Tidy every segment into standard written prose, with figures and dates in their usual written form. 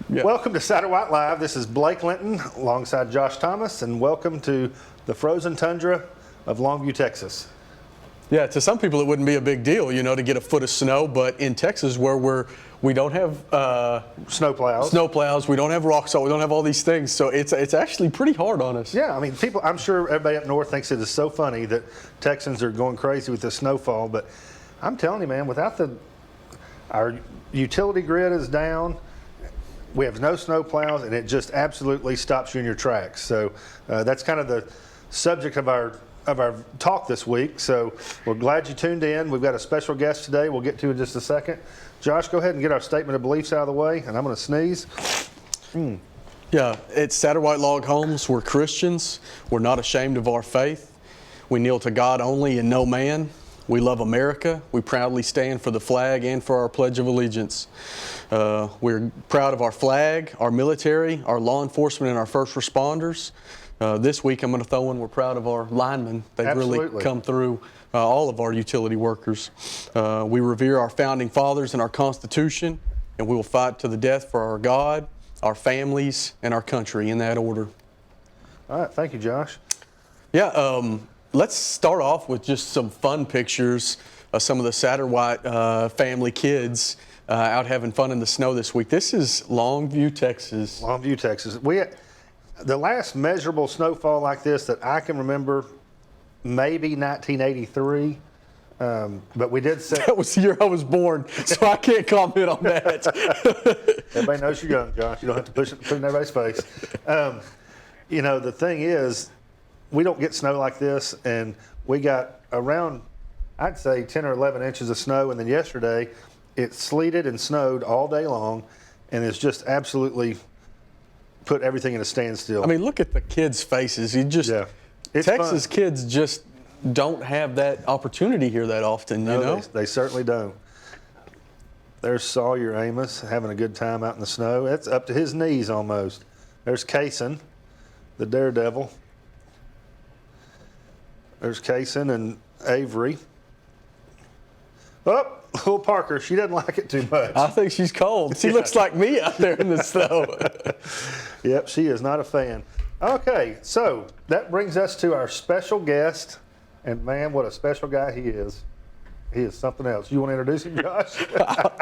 Yeah. Welcome to Saturday White Live. This is Blake Linton alongside Josh Thomas, and welcome to the frozen tundra of Longview, Texas. Yeah, to some people it wouldn't be a big deal, to get a foot of snow, but in Texas where we don't have snowplows, we don't have rock salt, we don't have all these things, so it's actually pretty hard on us. Yeah, I mean, I'm sure everybody up north thinks it is so funny that Texans are going crazy with the snowfall, but I'm telling you, man, without our utility grid is down, we have no snow plows, and it just absolutely stops you in your tracks. So that's kind of the subject of our talk this week. So we're glad you tuned in. We've got a special guest today we'll get to in just a second. Josh, go ahead and get our statement of beliefs out of the way, and I'm going to sneeze. Yeah, at Saturday White Log Homes, we're Christians. We're not ashamed of our faith. We kneel to God only and no man. We love America. We proudly stand for the flag and for our Pledge of Allegiance. We're proud of our flag, our military, our law enforcement, and our first responders. This week I'm going to throw in, we're proud of our linemen. They've Absolutely. really come through, all of our utility workers. We revere our founding fathers and our Constitution, and we will fight to the death for our God, our families, and our country, in that order. All right, thank you, Josh. Yeah, let's start off with just some fun pictures of some of the Satterwhite family kids out having fun in the snow this week. This is Longview, Texas. Longview, Texas. The last measurable snowfall like this that I can remember, maybe 1983, but we did say that was the year I was born, so I can't comment on that. Everybody knows you're young, Josh. You don't have to put it in everybody's face. The thing is, we don't get snow like this, and we got around, I'd say, 10 or 11 inches of snow, and then yesterday it sleeted and snowed all day long, and it's just absolutely put everything in a standstill. I mean, look at the kids' faces. Texas fun. Kids just don't have that opportunity here that often, No, they certainly don't. There's Sawyer Amos having a good time out in the snow. It's up to his knees almost. There's Kaysen, the daredevil. There's Kaysen and Avery. Oh, little Parker, she doesn't like it too much. I think she's cold. She looks like me out there in the snow. Yep, she is not a fan. Okay, so that brings us to our special guest. And man, what a special guy he is. He is something else. You want to introduce him, Josh?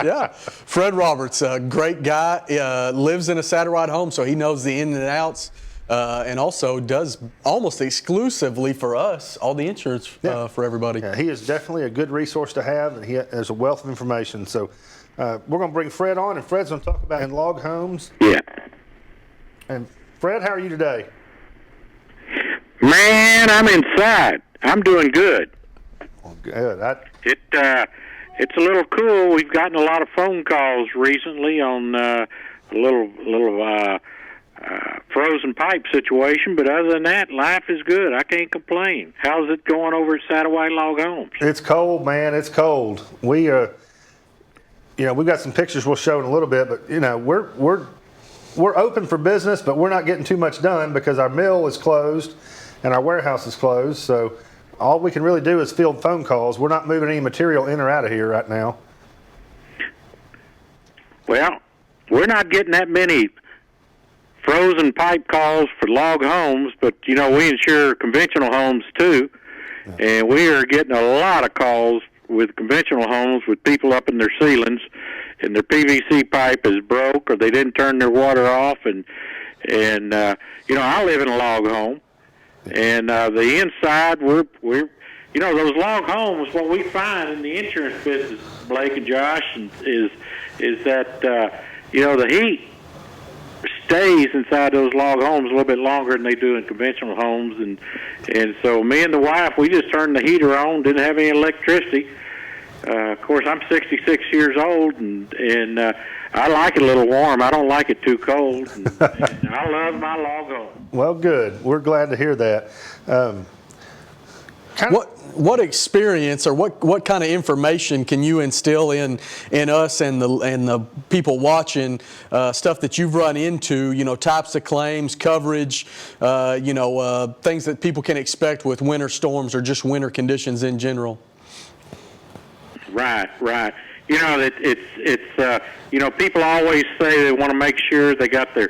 Yeah, Fred Roberts, a great guy, lives in a Satterwhite home, so he knows the ins and outs, and also does almost exclusively for us all the insurance for everybody. Yeah, he is definitely a good resource to have, and he has a wealth of information. So we're going to bring Fred on, and Fred's going to talk about in log homes. Yeah. And Fred, how are you today? Man, I'm inside. I'm doing good. Well, good. It's a little cool. We've gotten a lot of phone calls recently on a little frozen pipe situation, but other than that, life is good. I can't complain. How's it going over at Satterwhite Log Homes? It's cold, man. It's cold. We've got some pictures we'll show in a little bit, but we're open for business, but we're not getting too much done because our mill is closed and our warehouse is closed. So all we can really do is field phone calls. We're not moving any material in or out of here right now. Well, we're not getting that many frozen pipe calls for log homes, but we insure conventional homes too, and we are getting a lot of calls with conventional homes with people up in their ceilings and their PVC pipe is broke or they didn't turn their water off, and I live in a log home, and the inside we're those log homes, what we find in the insurance business, Blake and Josh, is that the heat stays inside those log homes a little bit longer than they do in conventional homes, and so me and the wife, we just turned the heater on, didn't have any electricity. Of course, I'm 66 years old, and I like it a little warm. I don't like it too cold, and I love my log home. Well, good. We're glad to hear that. What experience or what kind of information can you instill in us and the people watching, stuff that you've run into, types of claims, coverage, things that people can expect with winter storms or just winter conditions in general? Right. you know, that it's you know, people always say they want to make sure they got their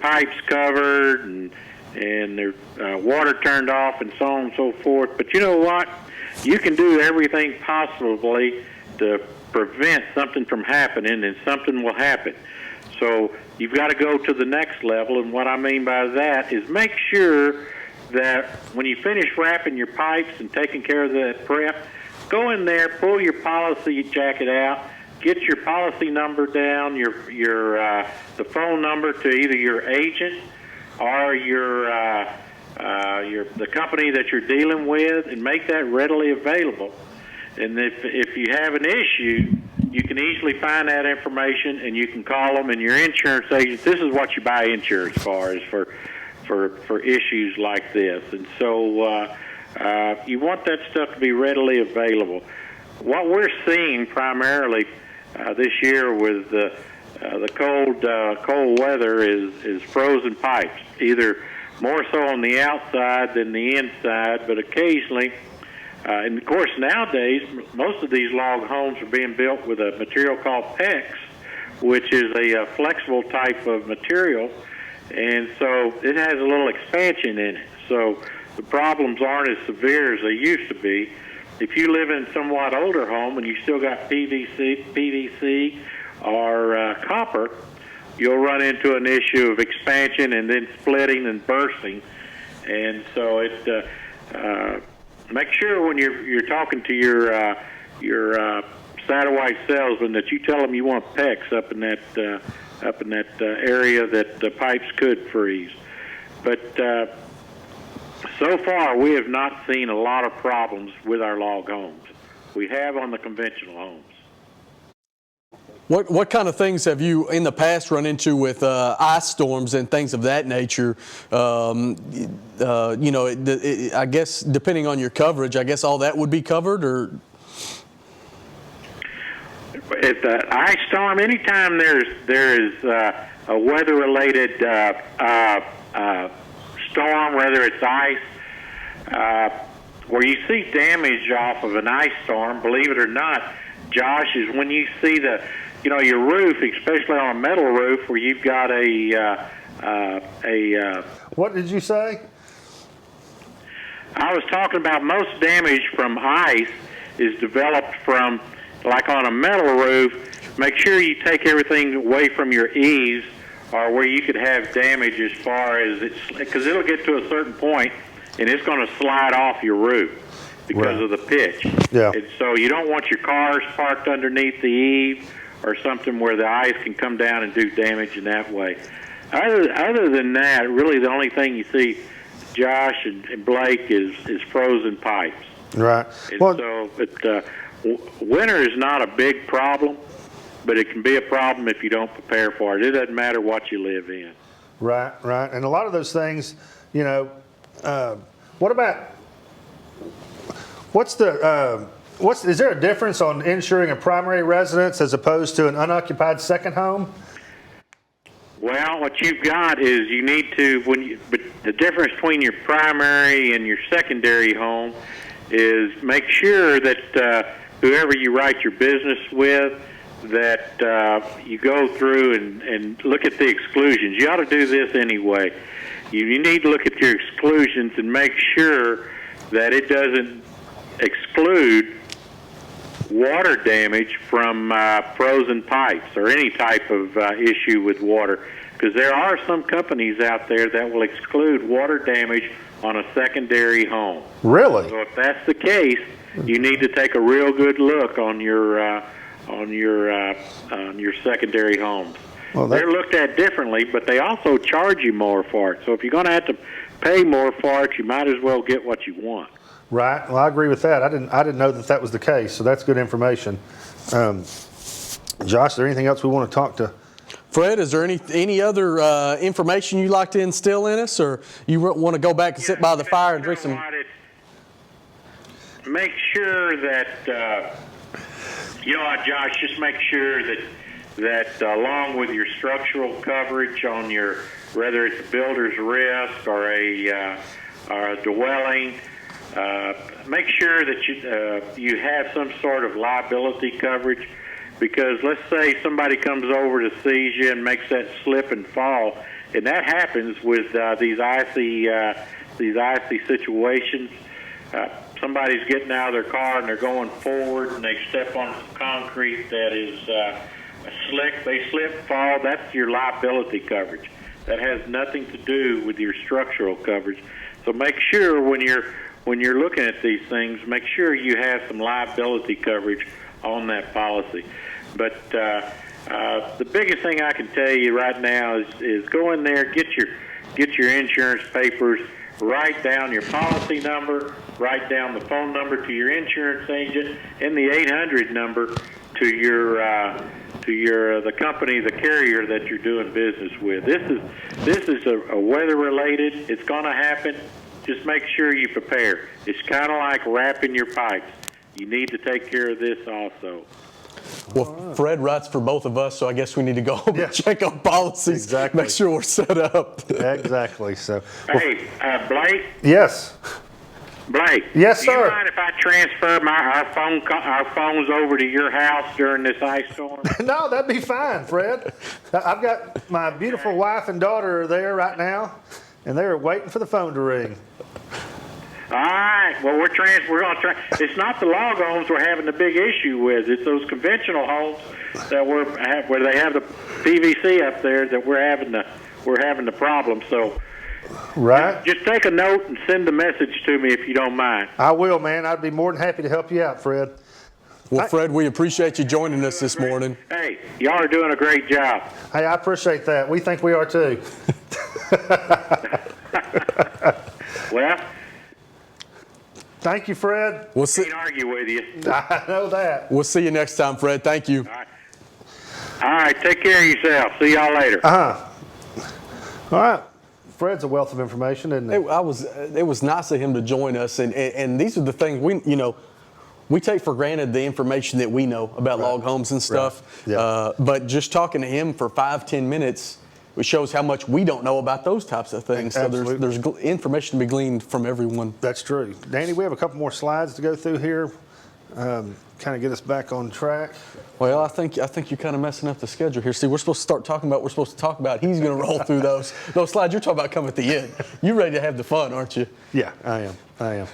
pipes covered and their water turned off and so on and so forth. But you know what? You can do everything possibly to prevent something from happening, and something will happen. So you've got to go to the next level, and what I mean by that is make sure that when you finish wrapping your pipes and taking care of that prep, go in there, pull your policy jacket out, get your policy number down, the phone number to either your agent or the company that you're dealing with, and make that readily available. And if you have an issue, you can easily find that information, and you can call them. And your insurance agent, this is what you buy insurance for, is for issues like this. And so you want that stuff to be readily available. What we're seeing primarily this year with the cold weather is frozen pipes, either more so on the outside than the inside, but occasionally. And of course, nowadays, most of these log homes are being built with a material called PEX, which is a flexible type of material, and so it has a little expansion in it. So the problems aren't as severe as they used to be. If you live in a somewhat older home and you still got PVC or copper, you'll run into an issue of expansion and then splitting and bursting. And so it make sure when you're talking to your satellite salesman that you tell them you want PEX up in that area that the pipes could freeze. But so far, we have not seen a lot of problems with our log homes. We have on the conventional homes. What kind of things have you in the past run into with ice storms and things of that nature? You know, I guess depending on your coverage, I guess all that would be covered, or? If the ice storm, anytime there is a weather-related storm, whether it's ice, where you see damage off of an ice storm, believe it or not, Josh, is when you see your roof, especially on a metal roof, where you've got What did you say? I was talking about most damage from ice is developed from, like on a metal roof. Make sure you take everything away from your eaves, or where you could have damage as far as because it'll get to a certain point and it's going to slide off your roof because of the pitch. Yeah. And so you don't want your cars parked underneath the eave or something where the ice can come down and do damage in that way. Other than that, really the only thing you see, Josh and Blake, is frozen pipes. Right. And so winter is not a big problem, but it can be a problem if you don't prepare for it. It doesn't matter what you live in. Right, right. And a lot of those things, you know, is there a difference on insuring a primary residence as opposed to an unoccupied second home? Well, what you've got is you need to, but the difference between your primary and your secondary home is make sure that whoever you write your business with, that you go through and look at the exclusions. You ought to do this anyway. You need to look at your exclusions and make sure that it doesn't exclude water damage from frozen pipes or any type of issue with water, because there are some companies out there that will exclude water damage on a secondary home. Really? So if that's the case, you need to take a real good look on your secondary homes. Well, they're looked at differently, but they also charge you more for it. So if you're going to have to pay more for it, you might as well get what you want. Right. Well, I agree with that. I didn't know that was the case. So that's good information. Josh, is there anything else we want to talk to? Fred, is there any other information you'd like to instill in us, or you want to go back and sit by the fire and drink some? Make sure that Josh, just make sure that along with your structural coverage on your, whether it's a builder's risk or a dwelling, make sure that you have some sort of liability coverage. because let's say somebody comes over to seize you and makes that slip and fall, and that happens with these icy situations. Somebody's getting out of their car and they're going forward and they step on some concrete that is slick. They slip, fall. That's your liability coverage. That has nothing to do with your structural coverage. So make sure when you're looking at these things, make sure you have some liability coverage on that policy. But the biggest thing I can tell you right now is go in there, get your insurance papers, write down your policy number, write down the phone number to your insurance agent, and the 800 number to the company, the carrier that you're doing business with. This is a weather related. It's going to happen. Just make sure you prepare. It's kind of like wrapping your pipes. You need to take care of this also. Well, Fred writes for both of us, so I guess we need to go home and check on policies, exactly. Make sure we're set up. Exactly. So, hey, Blake. Yes. Blake. Yes, sir. Do you mind if I transfer our phones over to your house during this ice storm? No, that'd be fine, Fred. I've got my beautiful wife and daughter are there right now, and they're waiting for the phone to ring. All right. Well, we're going to it's not the log homes we're having the big issue with. It's those conventional homes that where they have the PVC up there that we're having the problem. So, right. Just take a note and send the message to me if you don't mind. I will, man. I'd be more than happy to help you out, Fred. Well, Fred, we appreciate you joining us this morning. Hey, y'all are doing a great job. Hey, I appreciate that. We think we are too. Well. Thank you, Fred. We'll see. Can't argue with you. I know that. We'll see you next time, Fred. Thank you. All right. Take care of yourself. See y'all later. All right. Fred's a wealth of information, isn't he? It was nice of him to join us, and these are the things we take for granted, the information that we know about log homes and stuff. Right. Yeah. But just talking to him for 5-10 minutes, it shows how much we don't know about those types of things. Absolutely. So there's information to be gleaned from everyone. That's true. Danny, we have a couple more slides to go through here, kind of get us back on track. Well, I think you're kind of messing up the schedule here. See, we're supposed to start talking about what we're supposed to talk about. He's going to roll through those slides you're talking about come at the end. You're ready to have the fun, aren't you? Yeah, I am.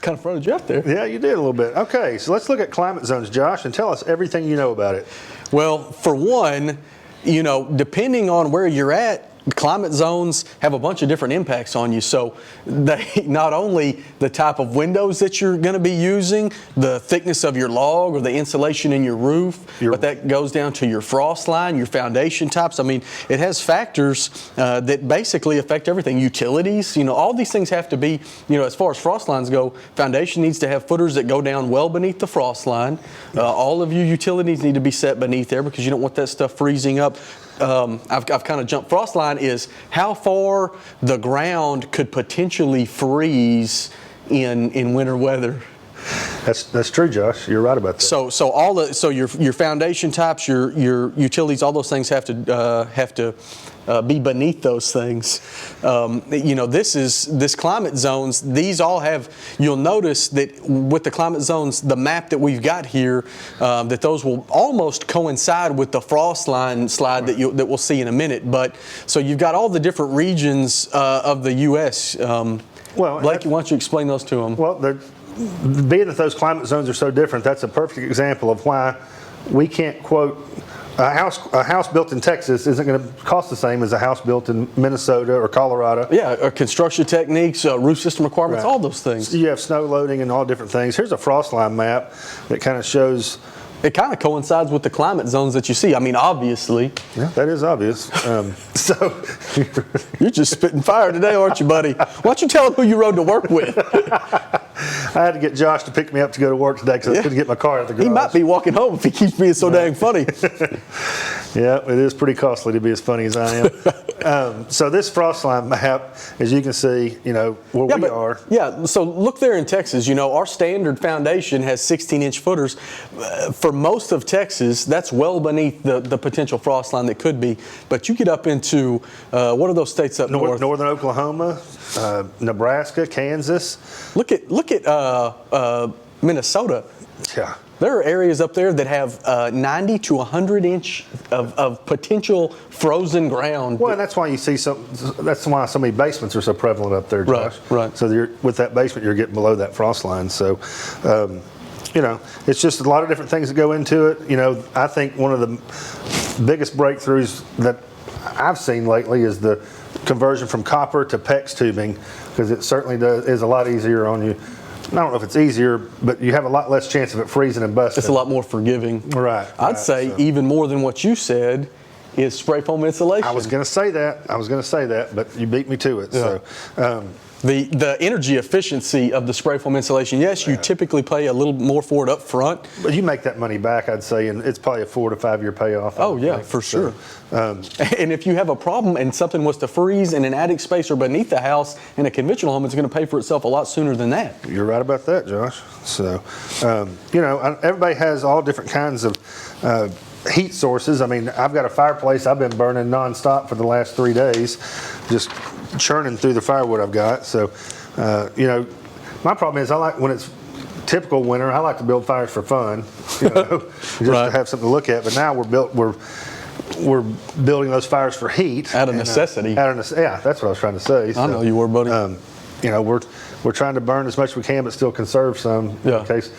Kind of fronted you up there. Yeah, you did a little bit. Okay, so let's look at climate zones, Josh, and tell us everything you know about it. Well, for one, depending on where you're at, climate zones have a bunch of different impacts on you. So they not only the type of windows that you're going to be using, the thickness of your log or the insulation in your roof, but that goes down to your frost line, your foundation types. I mean, it has factors that basically affect everything. Utilities, all these things have to be, as far as frost lines go, foundation needs to have footers that go down well beneath the frost line. All of your utilities need to be set beneath there because you don't want that stuff freezing up. I've kind of jumped. Frost line is how far the ground could potentially freeze in winter weather. That's true, Josh. You're right about that. So your foundation types, your utilities, all those things have to be beneath those things. This climate zones. These all have. You'll notice that with the climate zones, the map that we've got here, that those will almost coincide with the frost line slide that we'll see in a minute. But so you've got all the different regions of the U.S. Blake, why don't you explain those to them? Well, being that those climate zones are so different, that's a perfect example of why we can't quote a house built in Texas isn't going to cost the same as a house built in Minnesota or Colorado. Yeah, construction techniques, roof system requirements, all those things. So you have snow loading and all different things. Here's a frost line map that kind of shows. It kind of coincides with the climate zones that you see. I mean, obviously. Yeah, that is obvious. So you're just spitting fire today, aren't you, buddy? Why don't you tell them who you rode to work with? I had to get Josh to pick me up to go to work today because I couldn't get my car out the garage. He might be walking home if he keeps being so dang funny. Yeah, it is pretty costly to be as funny as I am. So this frost line map, as you can see, where we are. Yeah, so look there in Texas. Our standard foundation has 16-inch footers. For most of Texas, that's well beneath the potential frost line that could be. But you get up into, what are those states up north? Northern Oklahoma, Nebraska, Kansas. Look at Minnesota. Yeah. There are areas up there that have 90 to 100 inch of potential frozen ground. Well, and that's why you see that's why so many basements are so prevalent up there, Josh. Right. So with that basement, you're getting below that frost line. So, it's just a lot of different things that go into it. I think one of the biggest breakthroughs that I've seen lately is the conversion from copper to PEX tubing, because it certainly is a lot easier on you. I don't know if it's easier, but you have a lot less chance of it freezing and busting. It's a lot more forgiving. Right. I'd say even more than what you said is spray foam insulation. I was going to say that, but you beat me to it. Yeah. So. The energy efficiency of the spray foam insulation, yes, you typically pay a little more for it up front. But you make that money back, I'd say, and it's probably a 4 to 5 year payoff. Oh, yeah, for sure. And if you have a problem and something was to freeze in an attic space or beneath the house in a conventional home, it's going to pay for itself a lot sooner than that. You're right about that, Josh. So, everybody has all different kinds of heat sources. I mean, I've got a fireplace I've been burning nonstop for the last 3 days, just churning through the firewood I've got. So, my problem is when it's typical winter, I like to build fires for fun, just to have something to look at. But now we're building those fires for heat. Out of necessity. Yeah, that's what I was trying to say. I know you were, buddy. We're trying to burn as much as we can, but still conserve some. Yeah. In case,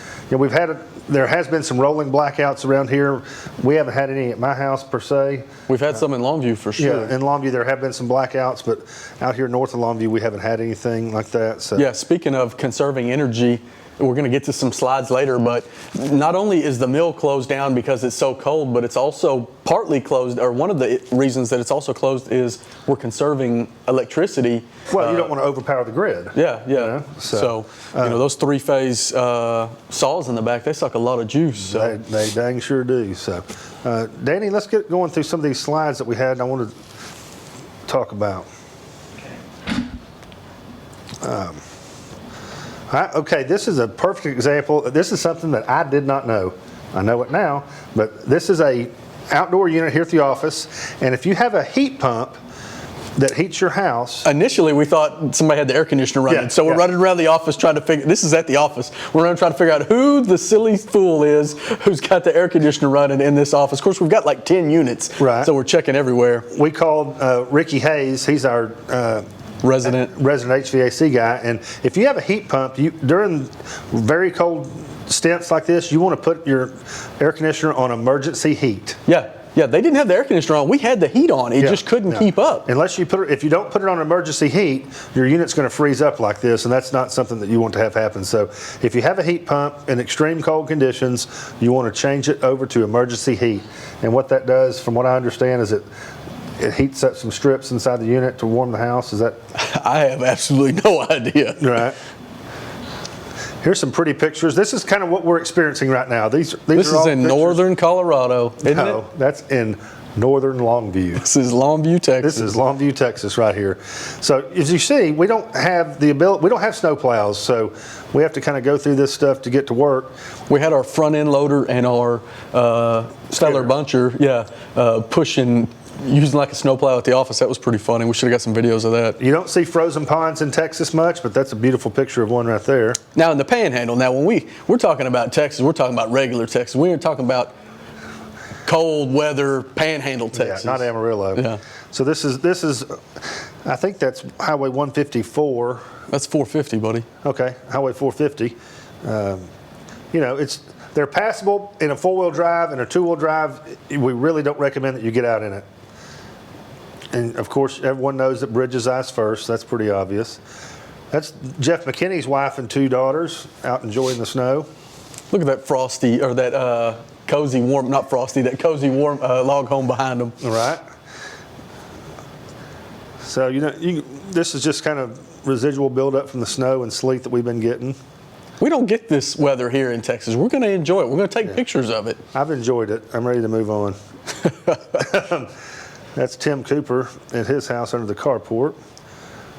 there has been some rolling blackouts around here. We haven't had any at my house per se. We've had some in Longview for sure. Yeah, in Longview there have been some blackouts, but out here north of Longview we haven't had anything like that. So. Yeah, speaking of conserving energy, we're going to get to some slides later, but not only is the mill closed down because it's so cold, but it's also partly closed, or one of the reasons that it's also closed is we're conserving electricity. Well, you don't want to overpower the grid. Yeah. So those 3-phase saws in the back, they suck a lot of juice. So. They dang sure do. So, Danny, let's get going through some of these slides that we had and I want to talk about. Okay, this is a perfect example. This is something that I did not know. I know it now, but this is a outdoor unit here at the office, and if you have a heat pump that heats your house. Initially, we thought somebody had the air conditioner running, so we're running around the office trying to figure. This is at the office. We're running trying to figure out who the silly fool is who's got the air conditioner running in this office. Of course, we've got like 10 units, so we're checking everywhere. We called Ricky Hayes. He's our resident HVAC guy, and if you have a heat pump, during very cold stints like this, you want to put your air conditioner on emergency heat. Yeah, they didn't have the air conditioner on. We had the heat on. It just couldn't keep up. Unless if you don't put it on emergency heat, your unit's going to freeze up like this, and that's not something that you want to have happen. So if you have a heat pump in extreme cold conditions, you want to change it over to emergency heat. And what that does, from what I understand, is it heats up some strips inside the unit to warm the house. Is that? I have absolutely no idea. Right. Here's some pretty pictures. This is kind of what we're experiencing right now. This is in northern Colorado, isn't it? No, that's in northern Longview. This is Longview, Texas. This is Longview, Texas, right here. So as you see, we don't have the ability. We don't have snow plows, so we have to kind of go through this stuff to get to work. We had our front end loader and our Stellar Buncher, pushing. Using like a snowplow at the office. That was pretty funny. We should have got some videos of that. You don't see frozen ponds in Texas much, but that's a beautiful picture of one right there. Now in the Panhandle, when we're talking about Texas, we're talking about regular Texas. We ain't talking about cold weather Panhandle Texas. Yeah, not Amarillo. Yeah. So this is I think that's Highway 154. That's 450, buddy. Okay, Highway 450. They're passable in a 4-wheel drive and a 2-wheel drive. We really don't recommend that you get out in it. And of course, everyone knows that bridges ice first. That's pretty obvious. That's Jeff McKinney's wife and 2 daughters out enjoying the snow. Look at that frosty, or that cozy warm, not frosty, that cozy warm log home behind them. All right. So, this is just kind of residual buildup from the snow and sleet that we've been getting. We don't get this weather here in Texas. We're going to enjoy it. We're going to take pictures of it. I've enjoyed it. I'm ready to move on. That's Tim Cooper at his house under the carport.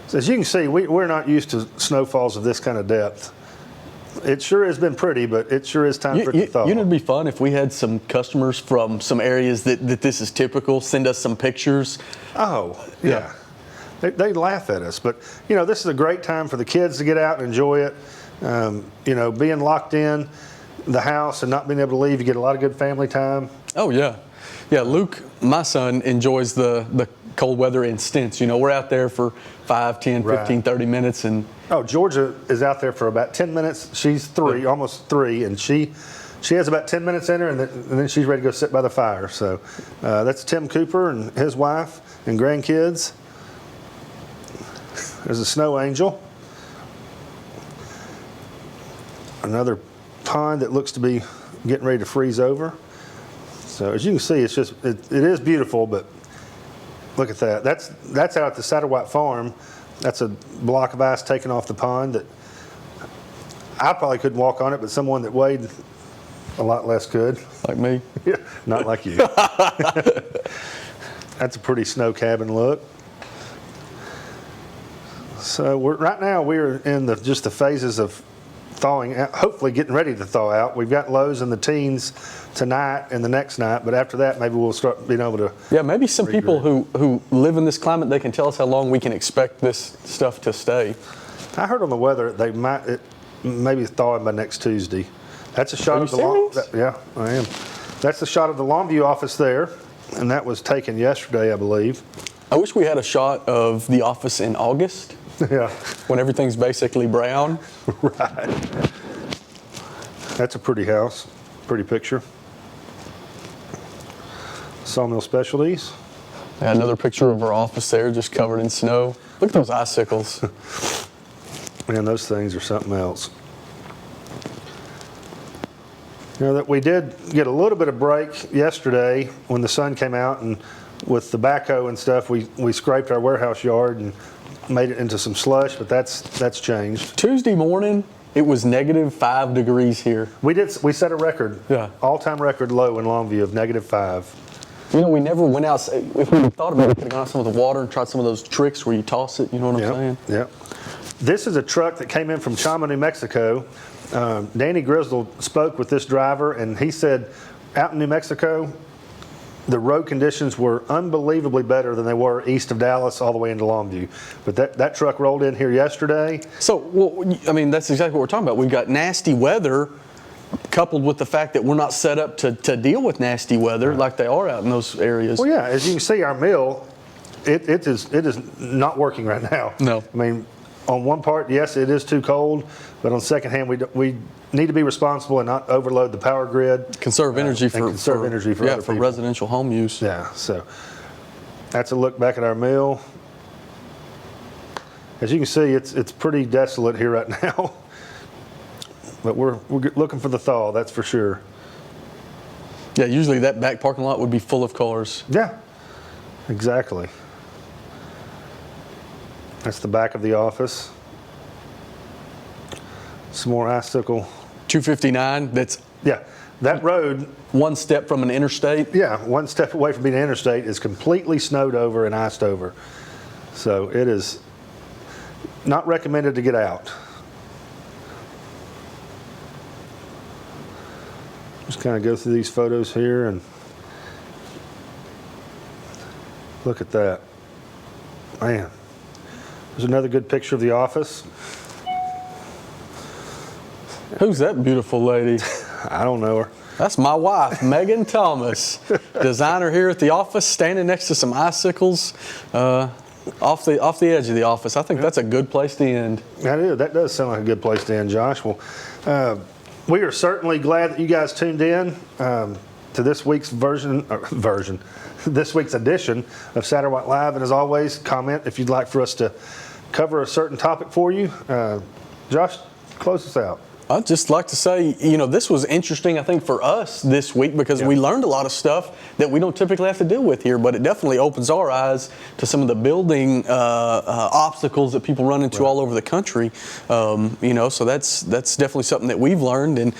So as you can see, we're not used to snowfalls of this kind of depth. It sure has been pretty, but it sure is time for it to thaw. It'd be fun if we had some customers from some areas that this is typical, send us some pictures. Oh, yeah. They laugh at us. But, this is a great time for the kids to get out and enjoy it. Being locked in, the house and not being able to leave, you get a lot of good family time. Oh, yeah. Yeah, Luke, my son, enjoys the cold weather in stints. You know, we're out there for 5, 10, 15, Right. 30 minutes. And Oh, Georgia is out there for about 10 minutes. She's 3, almost 3, and she has about 10 minutes in her, and then she's ready to go sit by the fire. So that's Tim Cooper and his wife and grandkids. There's a snow angel. Another pond that looks to be getting ready to freeze over. So as you can see, it is beautiful, but look at that. That's out at the Satterwhite Farm. That's a block of ice taken off the pond that I probably couldn't walk on it, but someone that weighed a lot less could. like me. Yeah, not like you. That's a pretty snow cabin look. So right now we're in just the phases of thawing out, hopefully getting ready to thaw out. We've got lows in the teens tonight and the next night, but after that maybe we'll start being able to. Yeah, maybe some people who live in this climate, they can tell us how long we can expect this stuff to stay. I heard on the weather it maybe thawing by next Tuesday. That's a shot Are of the you serious? yeah, I am. That's the shot of the Longview office there, and that was taken yesterday, I believe. I wish we had a shot of the office in August Yeah, when everything's basically brown. right. That's a pretty house, pretty picture. Sawmill Specialties. Yeah, another picture of our office there, just covered in snow. Look at those icicles. Man, those things are something else. You know, that we did get a little bit of break yesterday when the sun came out, and with the backhoe and stuff, we scraped our warehouse yard and made it into some slush, but that's changed. Tuesday morning, it was -5 degrees here. We set a record, Yeah. all-time record low in Longview of -5. You know, we never went out. If we thought about it, we could have gone out some of the water and tried some of those tricks where you toss it. You know what I'm saying? Yeah. This is a truck that came in from Chama, New Mexico. Danny Grizzle spoke with this driver, and he said out in New Mexico, the road conditions were unbelievably better than they were east of Dallas all the way into Longview. But that truck rolled in here yesterday. So, well, I mean, that's exactly what we're talking about. We've got nasty weather coupled with the fact that we're not set up to deal with nasty weather like they are out in those areas. Well, yeah, as you can see, our mill, it is not working right now. No. I mean, on one part, yes, it is too cold, but on the second hand, we need to be responsible and not overload the power grid. Conserve energy for other people. residential home use. Yeah, so that's a look back at our mill. As you can see, it's pretty desolate here right now, but we're looking for the thaw, that's for sure. Yeah, usually that back parking lot would be full of cars. Yeah, exactly. That's the back of the office. Some more icicle. 259, that's Yeah, that road, one step from an interstate. yeah, one step away from being an interstate, is completely snowed over and iced over. So it is not recommended to get out. Just kind of go through these photos here and look at that. Man, there's another good picture of the office. Who's that beautiful lady? I don't know her. That's my wife, Megan Thomas, designer here at the office, standing next to some icicles off the edge of the office. I think that's a good place to end. That does sound like a good place to end, Josh. Well, we are certainly glad that you guys tuned in to this week's this week's edition of Satterwhite Live. And as always, comment if you'd like for us to cover a certain topic for you. Josh, close us out. I'd just like to say, you know, this was interesting, I think, for us this week because we learned a lot of stuff that we don't typically have to deal with here, but it definitely opens our eyes to some of the building obstacles that people run into all over the country. You know, so that's definitely something that we've learned. And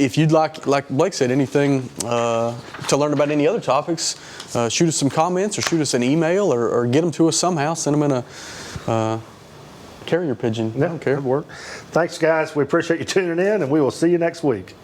if you'd like Blake said, anything to learn about any other topics, shoot us some comments or shoot us an email or get them to us somehow. Send them in a carrier pigeon. Yeah, I don't care. that'd work. Thanks, guys. We appreciate you tuning in, and we will see you next week.